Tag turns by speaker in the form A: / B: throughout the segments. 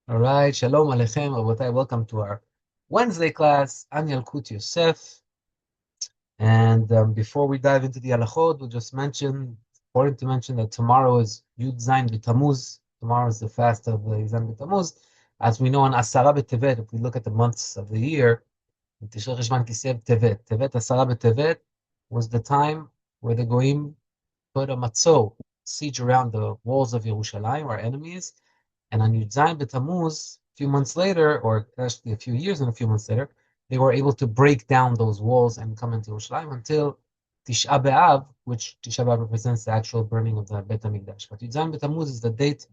A: All right, Shalom Aleichem, Rabotai. Welcome to our Wednesday class. I'm Yalkut Yosef. And before we dive into the halachot, we'll just mention, important to mention that tomorrow is Yud Zayin B'Tammuz. Tomorrow is the fast of Yud Zayin B'Tammuz. As we know on Asara B'Tevet, if we look at the months of the year, Tishrei Cheshvan Kislev Tevet. Tevet Asara B'Tevet was the time where the Goyim put a matzah, siege around the walls of Yerushalayim, our enemies, and on Yud Zayin B'Tammuz, a few months later, or actually a few years and a few months later, they were able to break down those walls and come into Yerushalayim until Tisha B'Av, which Tisha B'Av represents the actual burning of the Beit HaMikdash. But Yud Zayin B'Tammuz is the date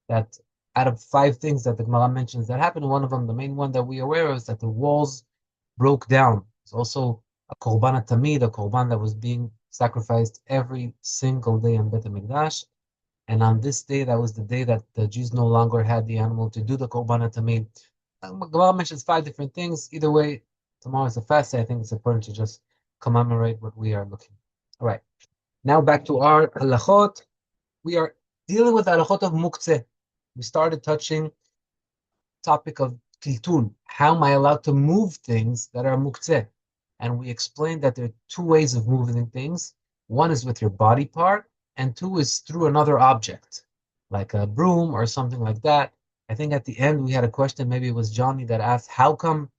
A: that, out of 5 things that the Gemara mentions that happened, one of them, the main one that we are aware of, is that the walls broke down. It's also a korban tamid, a korban that was being sacrificed every single day in Beit HaMikdash. And on this day, that was the day that the Jews no longer had the animal to do the korban tamid. Gemara mentions 5 different things. Either way, tomorrow is a fast day. I think it's important to just commemorate what we are looking. All right. Now back to our halachot. We are dealing with halachot of Muktzeh. We started touching topic of tiltul. How am I allowed to move things that are Muktzeh? And we explained that there are 2 ways of moving things. One is with your body part, and 2 is through another object, like a broom or something like that. I think at the end we had a question, maybe it was Johnny, that asked, how come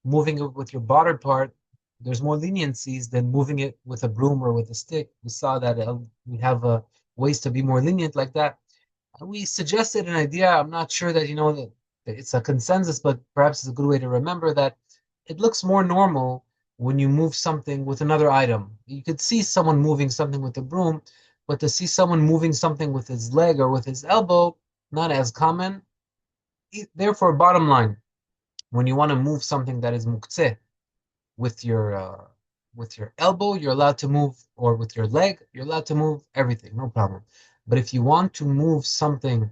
A: moving it with your body part, there's more leniencies than moving it with a broom or with a stick? We saw that we have ways to be more lenient like that. And we suggested an idea. I'm not sure that, that it's a consensus, but perhaps it's a good way to remember that it looks more normal when you move something with another item. You could see someone moving something with a broom, but to see someone moving something with his leg or with his elbow, not as common. Therefore, bottom line, when you want to move something that is muktzeh with your elbow, you're allowed to move, or with your leg, you're allowed to move everything, no problem. But if you want to move something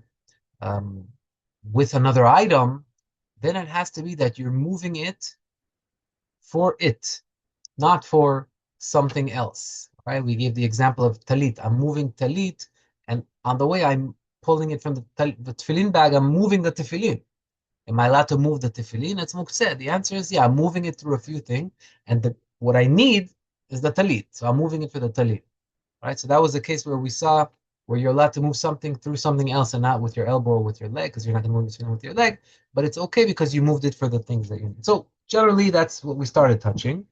A: um, with another item, then it has to be that you're moving it for it, not for something else, right? We gave the example of talit. I'm moving talit, and on the way I'm pulling it from the tefillin bag, I'm moving the tefillin. Am I allowed to move the tefillin? It's muktzeh. The answer is yeah, I'm moving it through a few things, and what I need is the talit, so I'm moving it for the talit, right? So that was the case where we saw where you're allowed to move something through something else and not with your elbow or with your leg, because you're not going to move the tefillin with your leg, but it's okay because you moved it for the things that you need. So generally, that's what we started touching.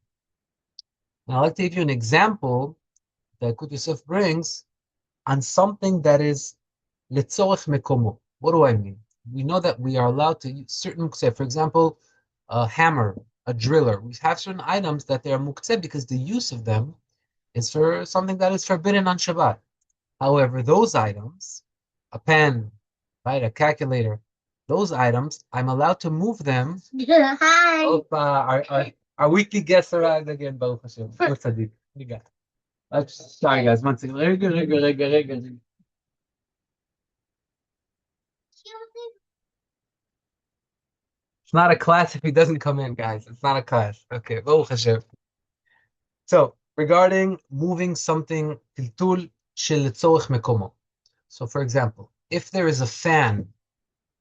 A: Now, I'd like to give you an example that Yalkut Yosef brings on something that is letzorech mekomo. What do I mean? We know that we are allowed to use certain, say, for example, a hammer, a driller. We have certain items that they are muktzeh because the use of them is for something that is forbidden on Shabbat. However, those items, a pen, right, a calculator, those items, I'm allowed to move them. Hi. Opa, our weekly guests arrived again, Baruch Hashem. What's Sadiq? You got sorry, guys. One second. Rega. It's not a class if he doesn't come in, guys. It's not a class. Okay, Baruch Hashem. So, regarding moving something, tiltul shel letzorech mekomo. So, for example, if there is a fan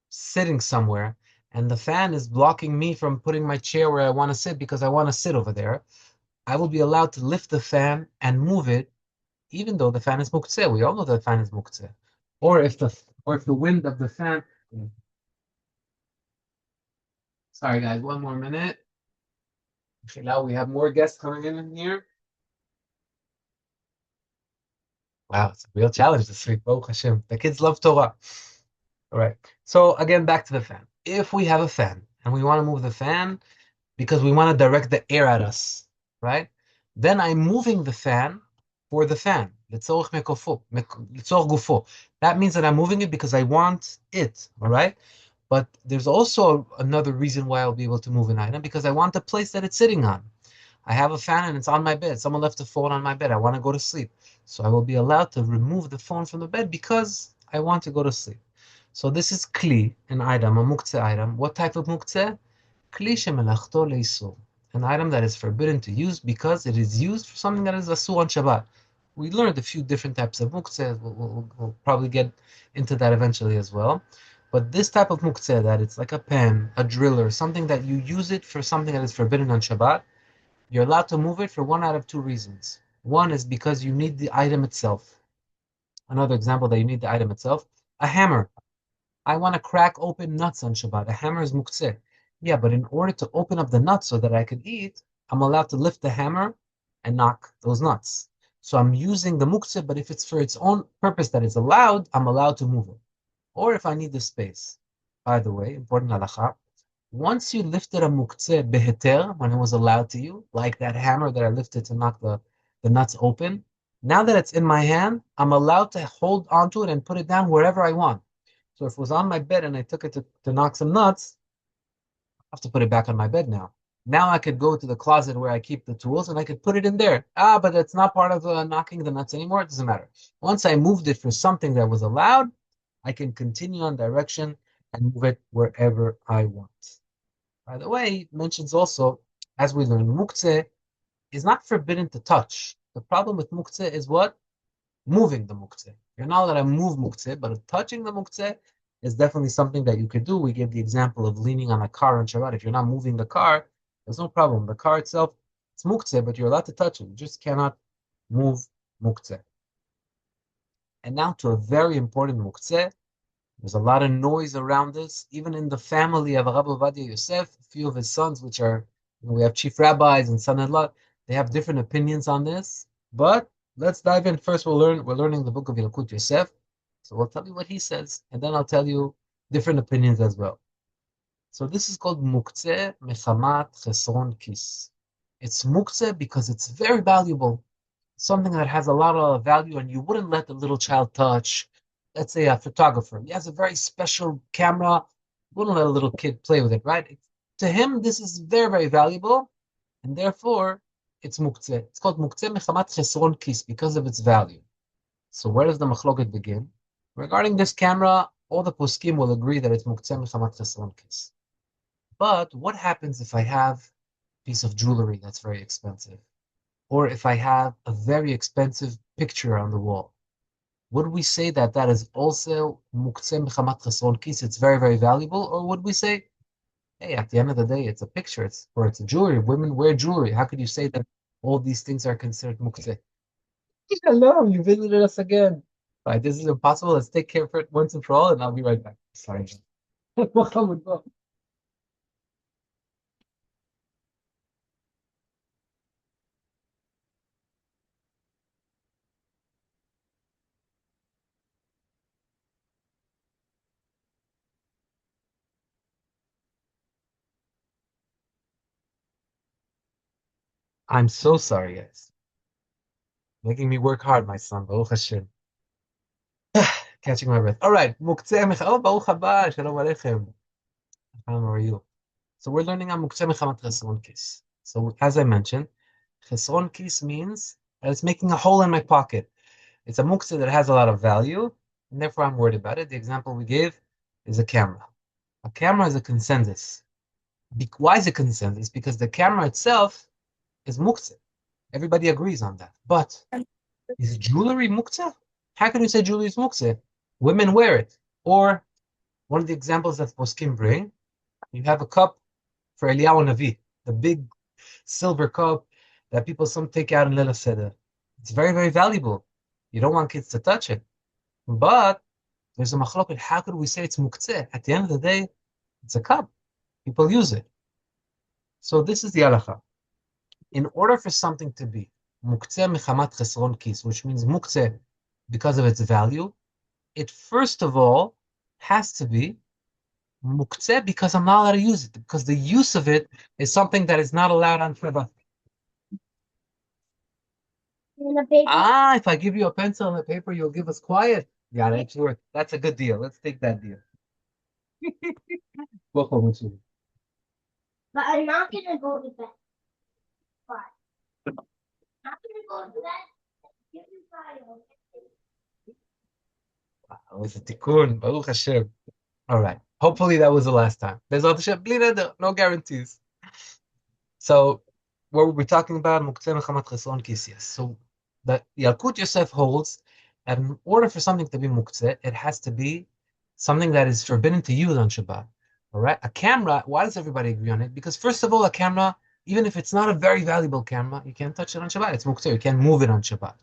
A: sitting somewhere and the fan is blocking me from putting my chair where I want to sit because I want to sit over there, I will be allowed to lift the fan and move it, even though the fan is muktzeh. We all know the fan is muktzeh. Or if the wind of the fan. Sorry, guys, one more minute. Okay, now we have more guests coming in here. Wow, it's a real challenge this week. Baruch Hashem. The kids love Torah. All right. So again, back to the fan. If we have a fan and we want to move the fan because we want to direct the air at us, right? Then I'm moving the fan for the fan. Letzorech gufo. That means that I'm moving it because I want it, all right? But there's also another reason why I'll be able to move an item, because I want the place that it's sitting on. I have a fan and it's on my bed. Someone left the phone on my bed. I want to go to sleep. So I will be allowed to remove the phone from the bed because I want to go to sleep. So this is kli, an item, a muktzeh item. What type of muktzeh? Kli shemelachto leisur. An item that is forbidden to use because it is used for something that is asur on Shabbat. We learned a few different types of muktzeh. We'll probably get into that eventually as well. But this type of muktzeh, that it's like a pen, a driller, something that you use it for something that is forbidden on Shabbat, you're allowed to move it for one out of two reasons. One is because you need the item itself. Another example that you need the item itself, a hammer. I want to crack open nuts on Shabbat. A hammer is muktzeh. Yeah, but in order to open up the nuts so that I could eat, I'm allowed to lift the hammer and knock those nuts. So I'm using the muktzeh, but if it's for its own purpose that is allowed, I'm allowed to move it. Or if I need the space. By the way, important halakha, once you lifted a muktzeh beheter, when it was allowed to you, like that hammer that I lifted to knock the nuts open, now that it's in my hand, I'm allowed to hold onto it and put it down wherever I want. So if it was on my bed and I took it to knock some nuts, I have to put it back on my bed now. Now I could go to the closet where I keep the tools and I could put it in there. But it's not part of knocking the nuts anymore. It doesn't matter. Once I moved it for something that was allowed, I can continue on direction and move it wherever I want. By the way, it mentions also, as we learn, Muktzeh is not forbidden to touch. The problem with Muktzeh is what? Moving the Muktzeh. You're not allowed to move Muktzeh, but touching the Muktzeh is definitely something that you could do. We gave the example of leaning on a car on Shabbat. If you're not moving the car, there's no problem. The car itself, it's Muktzeh, but you're allowed to touch it. You just cannot move Muktzeh. And now to a very important Muktzeh. There's a lot of noise around this, even in the family of Rabbi Ovadia Yosef. A few of his sons, which are, we have chief rabbis and son-in-law, they have different opinions on this. But let's dive in. First, we're learning the book of Yalkut Yosef. So we'll tell you what he says, and then I'll tell you different opinions as well. So this is called Muktzeh Mechamat Chesron Kis. It's Muktzeh because it's very valuable, something that has a lot of value, and you wouldn't let the little child touch. Let's say a photographer. He has a very special camera. Wouldn't let a little kid play with it, right? To him, this is very, very valuable, and therefore, it's muktzeh. It's called muktzeh mechamat chesron kis because of its value. So where does the machloket begin? Regarding this camera, all the poskim will agree that it's muktzeh mechamat chesron kis. But what happens if I have a piece of jewelry that's very expensive? Or if I have a very expensive picture on the wall? Would we say that that is also muktzeh mechamat chesron kis? It's very, very valuable, or would we say, hey, at the end of the day, it's a picture, it's a jewelry. Women wear jewelry. How could you say that all these things are considered muktzeh? Hello, you visited us again. Right, this is impossible. Let's take care of it once and for all, and I'll be right back. Sorry. I'm so sorry, guys. Making me work hard, my son. Baruch Hashem. Catching my breath. All right. Muktzeh oh, Baruch haba. Shalom aleichem. How are you? So we're learning on Muktzeh mechamat chesron kis. So as I mentioned, chesron kis means that it's making a hole in my pocket. It's a muktzeh that has a lot of value, and therefore I'm worried about it. The example we gave is a camera. A camera is a consensus. Why is it consensus? Because the camera itself is muktzeh. Everybody agrees on that. But is jewelry muktzeh? How can you say jewelry is muktzeh? Women wear it. Or one of the examples that poskim bring, you have a cup for Eliyahu Navi, the big silver cup that people some take out in Leila Seder. It's very, very valuable. You don't want kids to touch it. But there's a machloket. How could we say it's muktzeh? At the end of the day, it's a cup. People use it. So this is the halacha. In order for something to be muktzeh mechamat chesron kis, which means muktzeh because of its value, it first of all has to be muktzeh because I'm not allowed to use it, because the use of it is something that is not allowed on Shabbat. If I give you a pencil and a paper, you'll give us quiet. Yeah, that's worth. That's a good deal. Let's take that deal. Welcome,
B: But I'm not gonna go to bed. Why? I'm not gonna go to bed. Give me file.
A: It was a tikkun. Baruch Hashem. All right. Hopefully that was the last time. Bezrat Hashem, bli neder, no guarantees. So, what we're talking about, Muktzeh mechamat chesron kis, yes. So, the Yalkut Yosef holds that in order for something to be Muktzeh, it has to be something that is forbidden to use on Shabbat. All right, a camera. Why does everybody agree on it? Because first of all, a camera, even if it's not a very valuable camera, you can't touch it on Shabbat. It's muktzeh. You can't move it on Shabbat.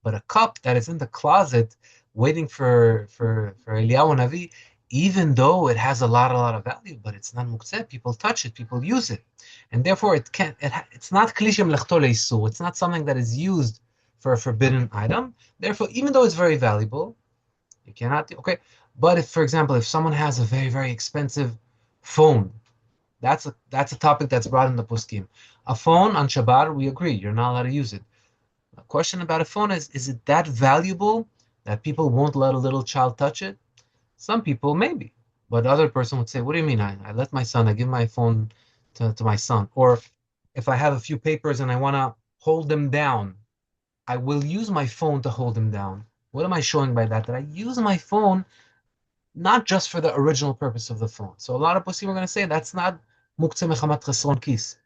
A: But a cup that is in the closet waiting for Eliyahu Navi, even though it has a lot of value, but it's not muktzeh. People touch it, people use it, and therefore it can't. It's not klishim lechto leisu. It's not something that is used for a forbidden item. Therefore, even though it's very valuable, you cannot. Okay, but if, for example, if someone has a very expensive phone, that's a topic that's brought in the poskim. A phone on Shabbat, we agree, you're not allowed to use it. A question about a phone is it that valuable that people won't let a little child touch it? Some people, maybe. But the other person would say, what do you mean? I let my son, I give my phone to my son. Or if I have a few papers and I want to hold them down, I will use my phone to hold them down. What am I showing by that? That I use my phone not just for the original purpose of the phone. So a lot of poskim are going to say that's not muktzeh mechamat chesron kis.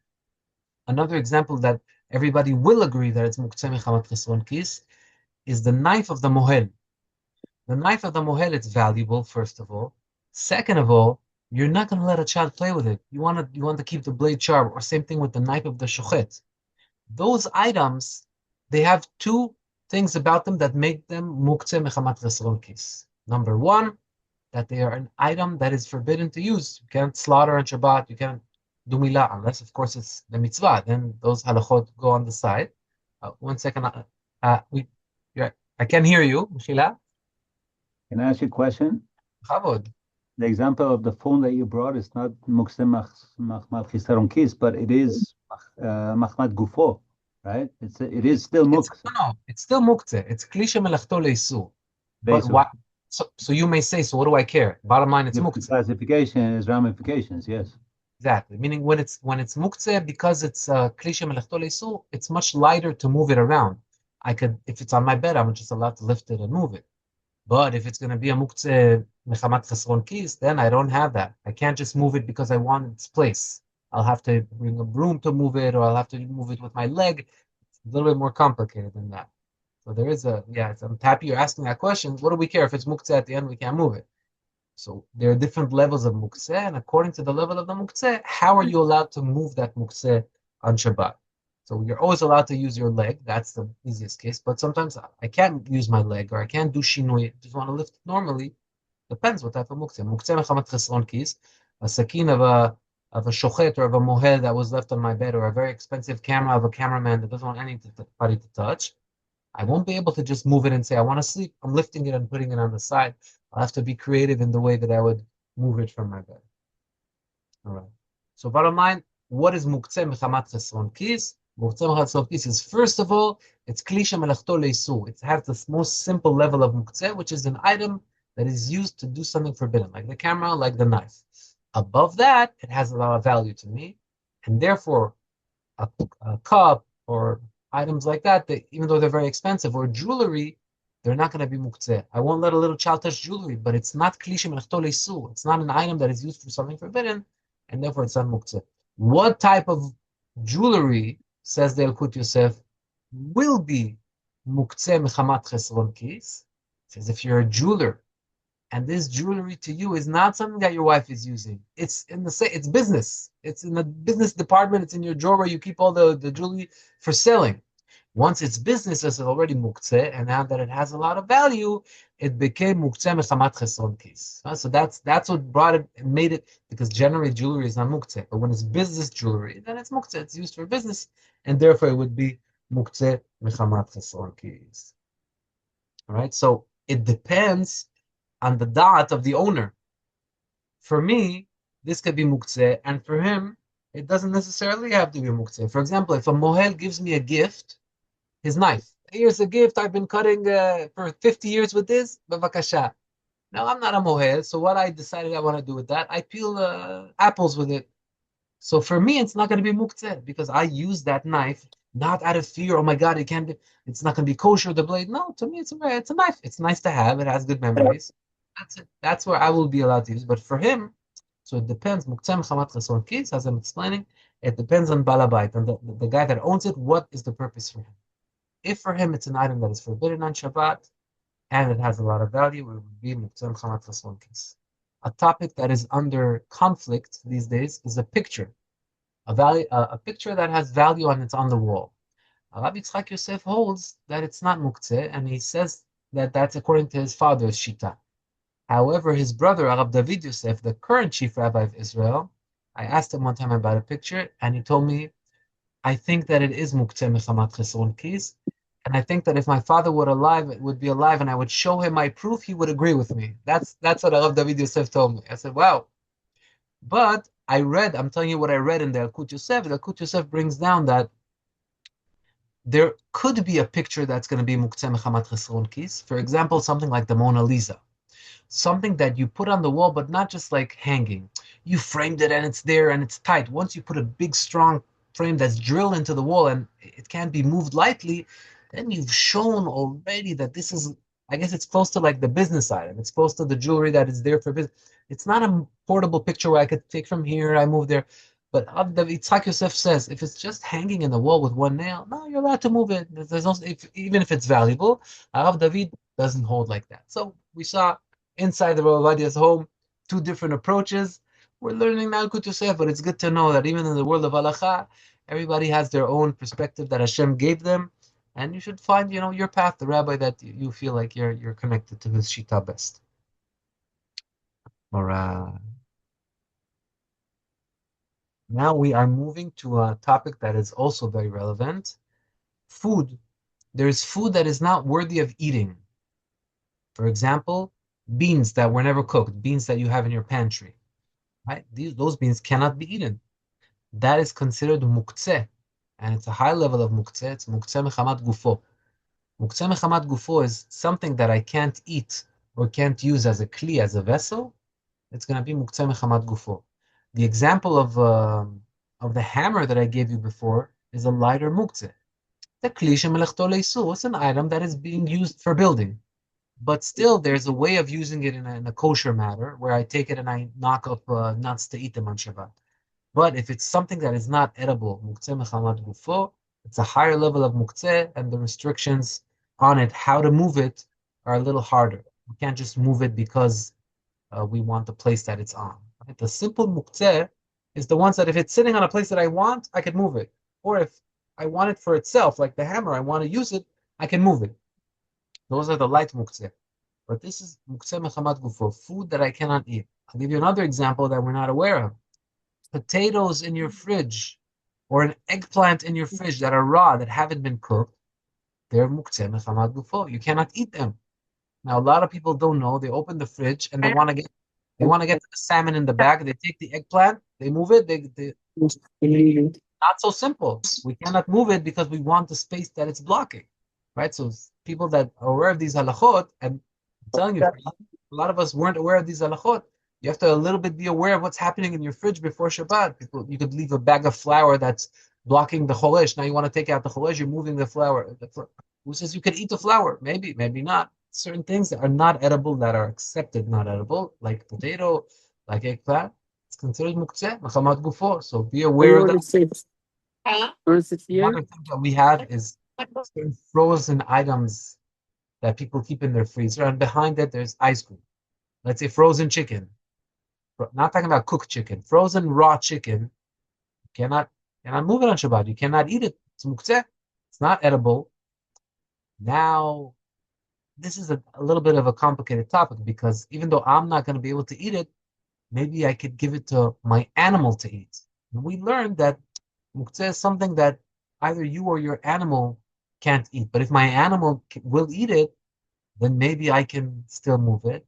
A: Another example that everybody will agree that it's muktzeh mechamat chesron kis is the knife of the mohel. The knife of the mohel, it's valuable, first of all. Second of all, you're not going to let a child play with it. You want to keep the blade sharp, or same thing with the knife of the shochet. Those items, they have two things about them that make them muktzeh mechamat chesron kis. Number one, that they are an item that is forbidden to use. You can't slaughter on Shabbat, you can't do milah, unless, of course, it's the mitzvah. Then those halachot go on the side. One second. I can hear you, Mishila.
C: Can I ask you a question?
A: Chavod.
C: The example of the phone that you brought is not Muktzeh Machmat Chisaron Kis, but it is Machmat Gufo, right? It is still Muktzeh.
A: No, it's still muktzeh. It's klisha melachto leisu. But
C: Based on
A: why? So you may say, so what do I care? Bottom line, it's
C: different
A: muktzeh.
C: classification is ramifications, yes.
A: Exactly. Meaning when it's muktzeh, because it's klisha melachto leisu, it's much lighter to move it around. If it's on my bed, I'm just allowed to lift it and move it. But if it's going to be a muktzeh mechamat chesron kis, then I don't have that. I can't just move it because I want its place. I'll have to bring a broom to move it, or I'll have to move it with my leg. It's a little bit more complicated than that. So there is I'm happy you're asking that question. What do we care if it's muktzeh at the end? We can't move it. So there are different levels of muktzeh, and according to the level of the muktzeh, how are you allowed to move that muktzeh on Shabbat? So you're always allowed to use your leg. That's the easiest case. But sometimes I can't use my leg, or I can't do shinui. I just want to lift it normally. Depends what type of muktzeh. Muktzeh mechamat chesron kis, a sakin of a shochet or of a mohel that was left on my bed, or a very expensive camera of a cameraman that doesn't want anybody to touch. I won't be able to just move it and say, I want to sleep. I'm lifting it and putting it on the side. I'll have to be creative in the way that I would move it from my bed. All right. So bottom line, what is muktzeh mechamat chesron kis? Muktzeh mechamat chesron kis is, first of all, it's klisha melachto leisu. It has the most simple level of muktzeh, which is an item that is used to do something forbidden, like the camera, like the knife. Above that, it has a lot of value to me, and therefore, a cup or items like that, even though they're very expensive, or jewelry, they're not going to be muktzeh. I won't let a little child touch jewelry, but it's not klishim melachto leisu. It's not an item that is used for something forbidden, and therefore it's not muktzeh. What type of jewelry, says the Yalkut Yosef, will be muktzeh mechamat chesron kis? It says if you're a jeweler, and this jewelry to you is not something that your wife is using. It's it's business. It's in the business department. It's in your drawer where you keep all the jewelry for selling. Once it's business, it's already muktzeh, and now that it has a lot of value, it became muktzeh mechamat chesron kis. So that's what brought it and made it, because generally jewelry is not muktzeh, but when it's business jewelry, then it's muktzeh. It's used for business, and therefore it would be muktzeh mechamat chesron kis. All right, so it depends on the dot of the owner. For me, this could be muktzeh, and for him, it doesn't necessarily have to be muktzeh. For example, if a mohel gives me a gift, his knife. Here's a gift I've been cutting for 50 years with this, bavakasha. Now, I'm not a mohel, so what I decided I want to do with that, I peel apples with it. So for me, it's not going to be muktzeh, because I use that knife not out of fear, oh my God, it's not going to be kosher, the blade. No, to me, it's a knife. It's nice to have. It has good memories. That's it. That's where I will be allowed to use. But for him, so it depends. Muktzeh mechamat chesron kis, as I'm explaining, it depends on balabait, and the guy that owns it, what is the purpose for him? If for him it's an item that is forbidden on Shabbat, and it has a lot of value, it would be Muktzeh Mechamat Chesron Kis. A topic that is under conflict these days is a picture, a picture that has value and it's on the wall. Rabbi Yitzchak Yosef holds that it's not Muktzeh, and he says that that's according to his father's Shita. However, his brother, Rabbi David Yosef, the current chief rabbi of Israel, I asked him one time about a picture, and he told me, I think that it is Muktzeh Mechamat Chesron Kis, and I think that if my father would be alive, and I would show him my proof, he would agree with me. That's what Rabbi David Yosef told me. I said, wow. But I'm telling you what I read in the Yalkut Yosef. The Yalkut Yosef brings down that there could be a picture that's going to be Muktzeh Mechamat Chesron Kis. For example, something like the Mona Lisa. Something that you put on the wall, but not just like hanging. You framed it and it's there and it's tight. Once you put a big, strong frame that's drilled into the wall and it can't be moved lightly, then you've shown already that this is, I guess it's close to like the business item. It's close to the jewelry that is there for business. It's not a portable picture where I could take from here, I move there. But Yitzhak Yosef says, if it's just hanging in the wall with one nail, no, you're allowed to move it. There's no, even if it's valuable. Rav David doesn't hold like that. So we saw inside the Rav Avadia's home, two different approaches. We're learning now Yalkut Yosef, but it's good to know that even in the world of halacha, everybody has their own perspective that Hashem gave them, and you should find, your path, the rabbi that you feel like you're connected to his shita best. All right. Now we are moving to a topic that is also very relevant: food. There is food that is not worthy of eating. For example, beans that were never cooked, beans that you have in your pantry. Right? Those beans cannot be eaten. That is considered muktzeh, and it's a high level of muktzeh. It's muktzeh mechamat gufo. Muktzeh mechamat gufo is something that I can't eat or can't use as a kli, as a vessel. It's going to be muktzeh mechamat gufo. The example of the hammer that I gave you before is a lighter muktzeh. The kli shemelechto leisu. It's an item that is being used for building. But still, there's a way of using it in a kosher matter, where I take it and I knock up nuts to eat them on Shabbat. But if it's something that is not edible, muktzeh mechamat gufo, it's a higher level of muktzeh, and the restrictions on it, how to move it, are a little harder. We can't just move it because we want the place that it's on. Right? The simple muktzeh is the ones that if it's sitting on a place that I want, I can move it. Or if I want it for itself, like the hammer, I want to use it, I can move it. Those are the light muktzeh. But this is muktzeh mechamat gufo, food that I cannot eat. I'll give you another example that we're not aware of. Potatoes in your fridge or an eggplant in your fridge that are raw, that haven't been cooked, they're muktzeh mechamat gufo. You cannot eat them. Now, a lot of people don't know. They open the fridge and they want to get to the salmon in the back. They take the eggplant, they move it. Not so simple. We cannot move it because we want the space that it's blocking, right? So people that are aware of these halachot, and I'm telling you, a lot of us weren't aware of these halachot. You have to a little bit be aware of what's happening in your fridge before Shabbat. You could leave a bag of flour that's blocking the cholesh. Now you want to take out the cholesh, you're moving the flour. Who says you can eat the flour? Maybe, maybe not. Certain things that are not edible, that are accepted not edible, like potato, like eggplant, it's considered muktzeh, mechamat gufo. So be aware of that. Another thing that we have is certain frozen items that people keep in their freezer, and behind it there's ice cream. Let's say frozen chicken. Not talking about cooked chicken. Frozen raw chicken. Cannot move it on Shabbat. You cannot eat it. It's muktzeh. It's not edible. Now, this is a little bit of a complicated topic, because even though I'm not going to be able to eat it, maybe I could give it to my animal to eat. And we learned that muktzeh is something that either you or your animal can't eat. But if my animal will eat it, then maybe I can still move it.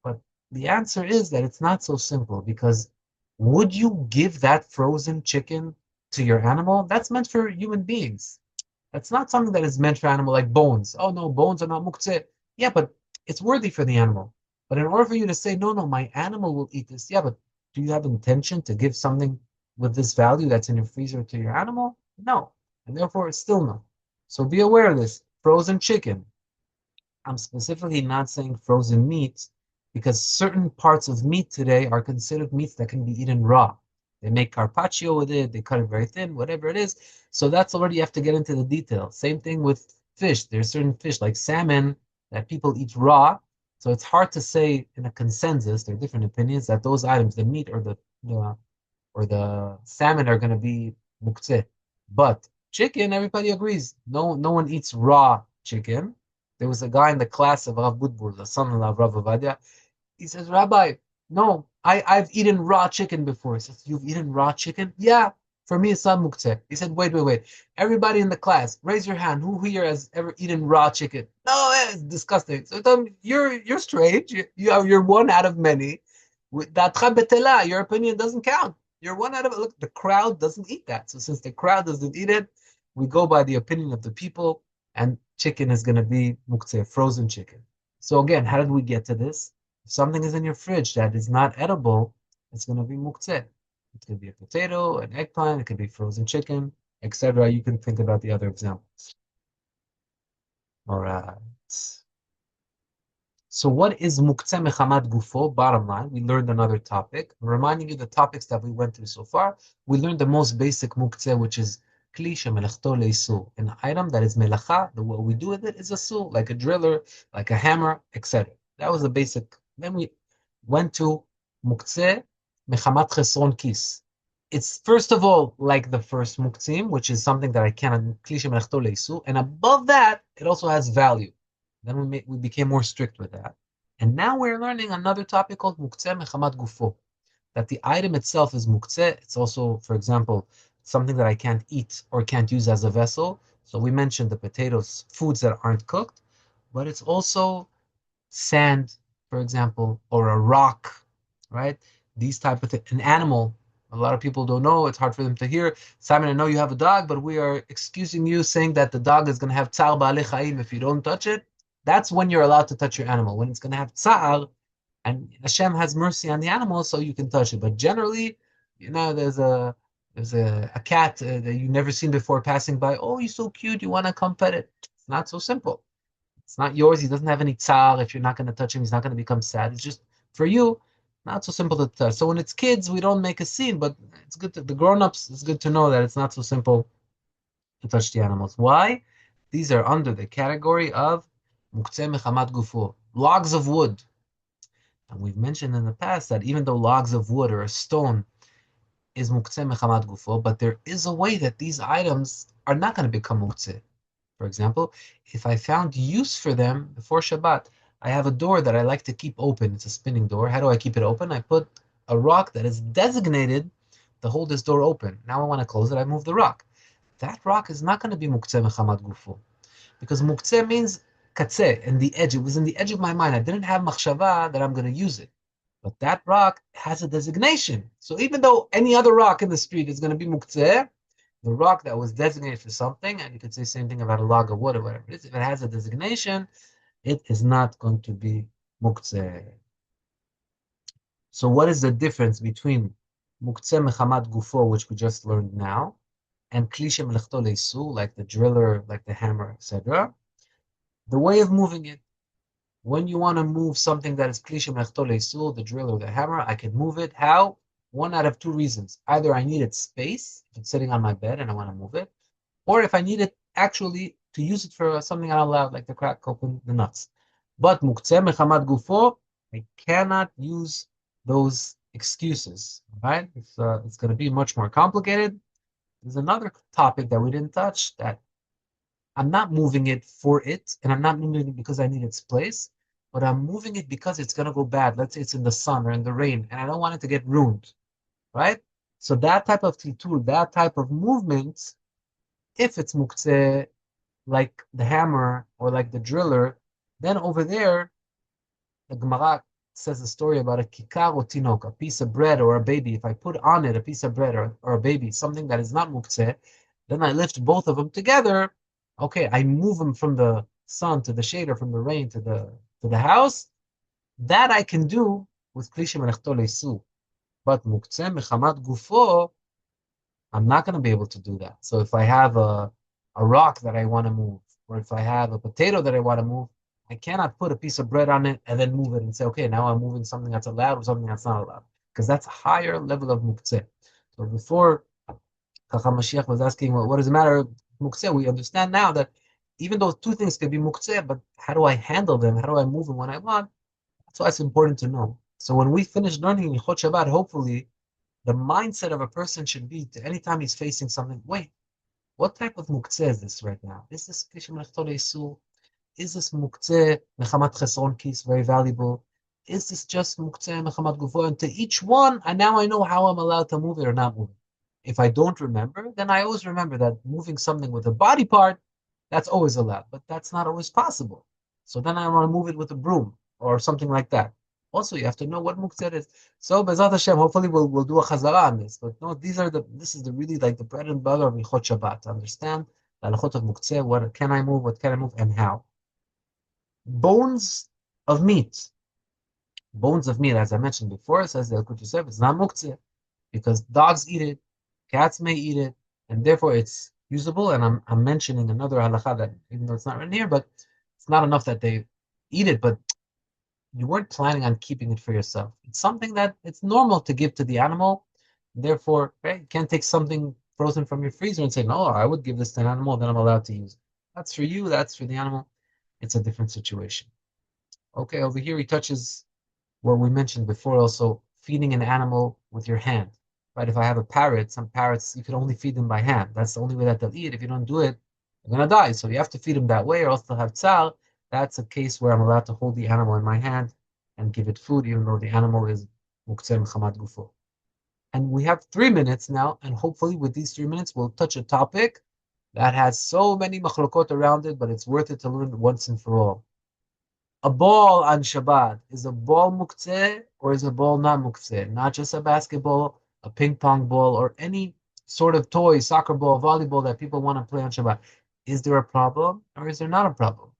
A: But the answer is that it's not so simple, because would you give that frozen chicken to your animal? That's meant for human beings. That's not something that is meant for animal, like bones. Oh no, bones are not muktzeh. Yeah, but it's worthy for the animal. But in order for you to say, no, no, my animal will eat this, yeah, but do you have intention to give something with this value that's in your freezer to your animal? No. And therefore it's still no. So be aware of this. Frozen chicken. I'm specifically not saying frozen meat, because certain parts of meat today are considered meats that can be eaten raw. They make carpaccio with it, they cut it very thin, whatever it is. So that's already, you have to get into the detail. Same thing with fish. There's certain fish like salmon that people eat raw. So it's hard to say in a consensus. There are different opinions that those items, the meat or the salmon, are going to be muktzeh. But chicken, everybody agrees. No one eats raw chicken. There was a guy in the class of Rav Budbur, the son-in-law of Rav Avadia. He says, Rabbi, no, I've eaten raw chicken before. He says, you've eaten raw chicken? Yeah, for me it's not muktzeh. He said, wait. Everybody in the class, raise your hand. Who here has ever eaten raw chicken? No, it's disgusting. So you're strange. You're one out of many. Your opinion doesn't count. You're one out of, look, the crowd doesn't eat that. So since the crowd doesn't eat it, we go by the opinion of the people, and chicken is going to be muktzeh, frozen chicken. So again, how did we get to this? If something is in your fridge that is not edible, it's going to be muktzeh. It could be a potato, an eggplant, it could be frozen chicken, etc. You can think about the other examples. All right. So what is muktzeh mechamat gufo? Bottom line, we learned another topic. I'm reminding you the topics that we went through so far. We learned the most basic muktzeh, which is kli shemelachto leisur, an item that is melacha. What we do with it is a sul, like a driller, like a hammer, etc. That was the basic. Then we went to muktzeh mechamat chesron kis. It's first of all like the first muktzim, which is something that I cannot kli shemelachto leisur, and above that, it also has value. Then we became more strict with that. And now we're learning another topic called Muktzeh Mechamat Gufo, that the item itself is Muktzeh. It's also, for example, something that I can't eat or can't use as a vessel. So we mentioned the potatoes, foods that aren't cooked, but it's also sand, for example, or a rock, right? These type of things. An animal. A lot of people don't know. It's hard for them to hear. Simon, I know you have a dog, but we are excusing you, saying that the dog is going to have tzar ba'alei chaim if you don't touch it. That's when you're allowed to touch your animal. When it's going to have tzar, and Hashem has mercy on the animal, so you can touch it. But generally, there's a cat that you've never seen before passing by. Oh, he's so cute. You want to come pet it? It's not so simple. It's not yours. He doesn't have any tzar. If you're not going to touch him, he's not going to become sad. It's just for you, not so simple to touch. So when it's kids, we don't make a scene, but it's good to the grown-ups. It's good to know that it's not so simple to touch the animals. Why? These are under the category of Muktzeh mechamat gufo, logs of wood. And we've mentioned in the past that even though logs of wood or a stone is Muktzeh mechamat gufo, but there is a way that these items are not going to become Muktzeh. For example, if I found use for them before Shabbat, I have a door that I like to keep open. It's a spinning door. How do I keep it open? I put a rock that is designated to hold this door open. Now I want to close it, I move the rock. That rock is not going to be Muktzeh mechamat gufo, because Muktzeh means katzeh, and the edge. It was in the edge of my mind. I didn't have machshava that I'm going to use it. But that rock has a designation. So even though any other rock in the street is going to be muktzeh, the rock that was designated for something, and you could say the same thing about a log of wood or whatever it is, if it has a designation, it is not going to be muktzeh. So what is the difference between muktzeh mechamat gufo, which we just learned now, and kli shemelachto leisur, like the driller, like the hammer, etc.? The way of moving it. When you want to move something that is kli shemelachto leisur, the drill or the hammer, I can move it. How? One out of two reasons. Either I needed space, if it's sitting on my bed and I want to move it, or if I need it actually to use it for something out loud, like to crack open the nuts. But muktzeh mechamat gufo, I cannot use those excuses. Right? It's going to be much more complicated. There's another topic that we didn't touch, that I'm not moving it for it, and I'm not moving it because I need its place, but I'm moving it because it's going to go bad. Let's say it's in the sun or in the rain, and I don't want it to get ruined, right? So that type of titul, that type of movement, if it's muktzeh, like the hammer or like the driller, then over there, the Gemara says a story about a kikar or tinok, a piece of bread or a baby. If I put on it a piece of bread or a baby, something that is not muktzeh, then I lift both of them together. Okay, I move them from the sun to the shade, or from the rain to the house. That I can do with kli shemelachto leisur. But muktzeh mechamat gufo, I'm not going to be able to do that. So if I have a rock that I want to move, or if I have a potato that I want to move, I cannot put a piece of bread on it and then move it and say, okay, now I'm moving something that's allowed or something that's not allowed, because that's a higher level of muktzeh. So before Chacham Mashiach was asking, well, what does it matter? Muktzeh, we understand now that even though two things can be muktzeh, but how do I handle them? How do I move them when I want? That's why it's important to know. So when we finish learning Yalkut Shabbat, hopefully the mindset of a person should be to anytime he's facing something, wait, what type of muktzeh is this right now? Is this Kishim Lechtor Isur? Is this Muktzeh Mechamat Chesron Kis very valuable? Is this just Muktzeh Mechamat Gufo? And to each one, and now I know how I'm allowed to move it or not move it. If I don't remember, then I always remember that moving something with a body part, that's always allowed, but that's not always possible. So then I want to move it with a broom or something like that. Also, you have to know what Muktzeh is. So Bezat Hashem, hopefully we'll do a chazara on this. But no, this is the really like the bread and butter of Yalkut Shabbat. To understand the halachot of Muktzeh, what can I move, what can I move, and how. Bones of meat. Bones of meat, as I mentioned before, says the Yalkut Yosef, it's not muktzeh because dogs eat it, cats may eat it, and therefore it's usable. And I'm mentioning another halacha that, even though it's not written here, but it's not enough that they eat it, but you weren't planning on keeping it for yourself. It's something that it's normal to give to the animal. Therefore, right, you can't take something frozen from your freezer and say, no, I would give this to an animal, then I'm allowed to use it. That's for you, that's for the animal. It's a different situation. Okay, over here he touches what we mentioned before also, feeding an animal with your hand. Right? If I have a parrot, some parrots, you can only feed them by hand. That's the only way that they'll eat. If you don't do it, they're going to die. So you have to feed them that way or else they'll have tsar. That's a case where I'm allowed to hold the animal in my hand and give it food, even though the animal is muktzeh m'chamad gufo. And we have 3 minutes now, and hopefully with these 3 minutes, we'll touch a topic that has so many machlokot around it, but it's worth it to learn once and for all. A ball on Shabbat, is a ball muktzeh or is a ball not muktzeh? Not just a basketball, a ping pong ball, or any sort of toy, soccer ball, volleyball that people want to play on Shabbat. Is there a problem or is there not a problem?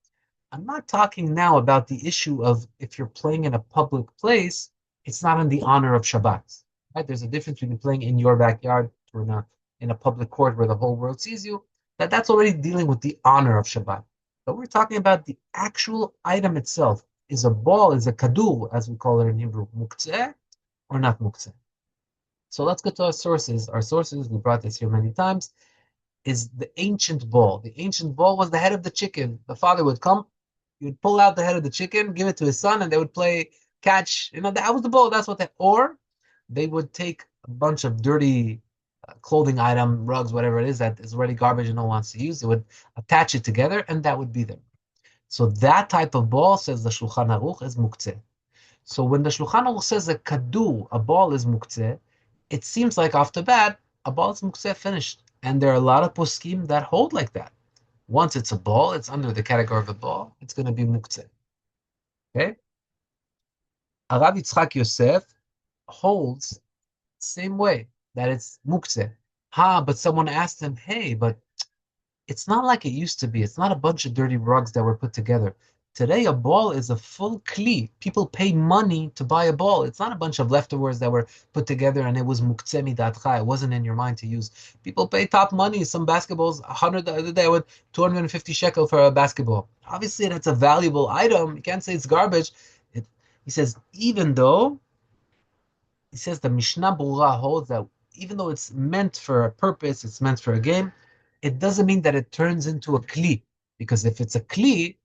A: I'm not talking now about the issue of if you're playing in a public place, it's not in the honor of Shabbat. Right? There's a difference between playing in your backyard or not in a public court where the whole world sees you. That's already dealing with the honor of Shabbat. But we're talking about the actual item itself. Is a ball, is a kadur, as we call it in Hebrew, muktzeh or not muktzeh? So let's get to our sources. Our sources, we brought this here many times, is the ancient ball. The ancient ball was the head of the chicken. The father would come, he would pull out the head of the chicken, give it to his son, and they would play catch. That was the ball. That's what they, or they would take a bunch of dirty clothing item, rugs, whatever it is that is already garbage and no one wants to use. They would attach it together, and that would be them. So that type of ball, says the Shulchan Aruch, is muktzeh. So when the Shulchan Aruch says a kadu, a ball is muktzeh, it seems like off the bat, a ball is muktzeh, finished. And there are a lot of poskim that hold like that. Once it's a ball, it's under the category of a ball, it's going to be muktzeh. Okay? Arav Yitzchak Yosef holds same way, that it's muktzeh. But someone asked him, hey, but it's not like it used to be. It's not a bunch of dirty rugs that were put together. Today, a ball is a full kli. People pay money to buy a ball. It's not a bunch of leftovers that were put together and it was muktzeh midatcha. It wasn't in your mind to use. People pay top money. Some basketballs, 100 the other day, with 250 shekel for a basketball. Obviously, that's a valuable item. You can't say it's garbage. He says, even though, he says the Mishnah Berurah holds that even though it's meant for a purpose, it's meant for a game, it doesn't mean that it turns into a kli. Because if it's a kli,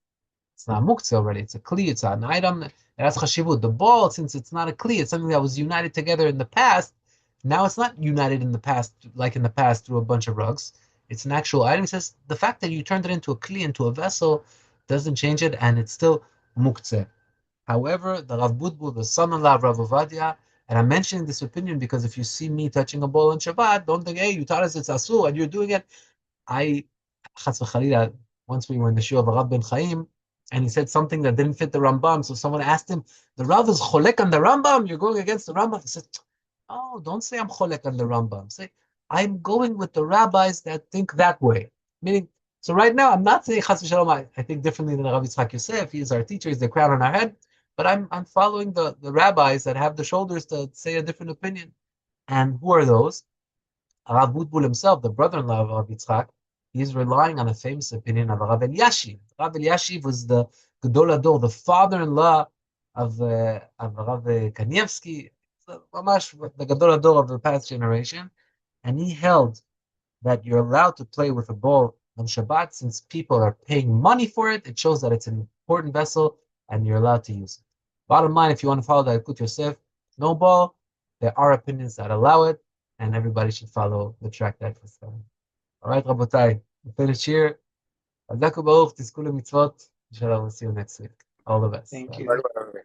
A: it's not muktzeh already. It's a kli. It's an item. It has chashivut. The ball, since it's not a kli, it's something that was united together in the past. Now it's not united in the past, like in the past, through a bunch of rugs. It's an actual item. He says the fact that you turned it into a kli, into a vessel, doesn't change it, and it's still muktzeh. However, the Rav Budbul, the son-in-law of Rav Ovadia, and I'm mentioning this opinion because if you see me touching a ball on Shabbat, don't think, hey, you taught us it's asur and you're doing it. Chas v'chalila, once we were in the shiur of Rav Ben Chaim, and he said something that didn't fit the Rambam, so someone asked him, the Rav is cholek on the Rambam, you're going against the Rambam. He said, oh, don't say I'm cholek on the Rambam. Say, I'm going with the rabbis that think that way. Meaning, so right now, I'm not saying chas v'shalom, I think differently than Rav Yitzchak Yosef, he is our teacher, he's the crown on our head, but I'm following the rabbis that have the shoulders to say a different opinion. And who are those? Rav Budbul himself, the brother-in-law of Rav Yitzchak, he's relying on a famous opinion of Rav Eliashiv. Rav Eliashiv was the Gedol Ador, the father-in-law of Rav Kanievsky, the Gedol Ador of the past generation, and he held that you're allowed to play with a ball on Shabbat, since people are paying money for it, it shows that it's an important vessel and you're allowed to use it. Bottom line, if you want to follow the Yalkut Yosef, no ball, there are opinions that allow it, and everybody should follow the track that was done. All right, Rabotai, we finish here. Hazaku Baruch, Tizku Mitzvot. Inshallah, we'll see you next week. All the best.
D: Thank
A: Bye.
D: you.
E: Bye-bye.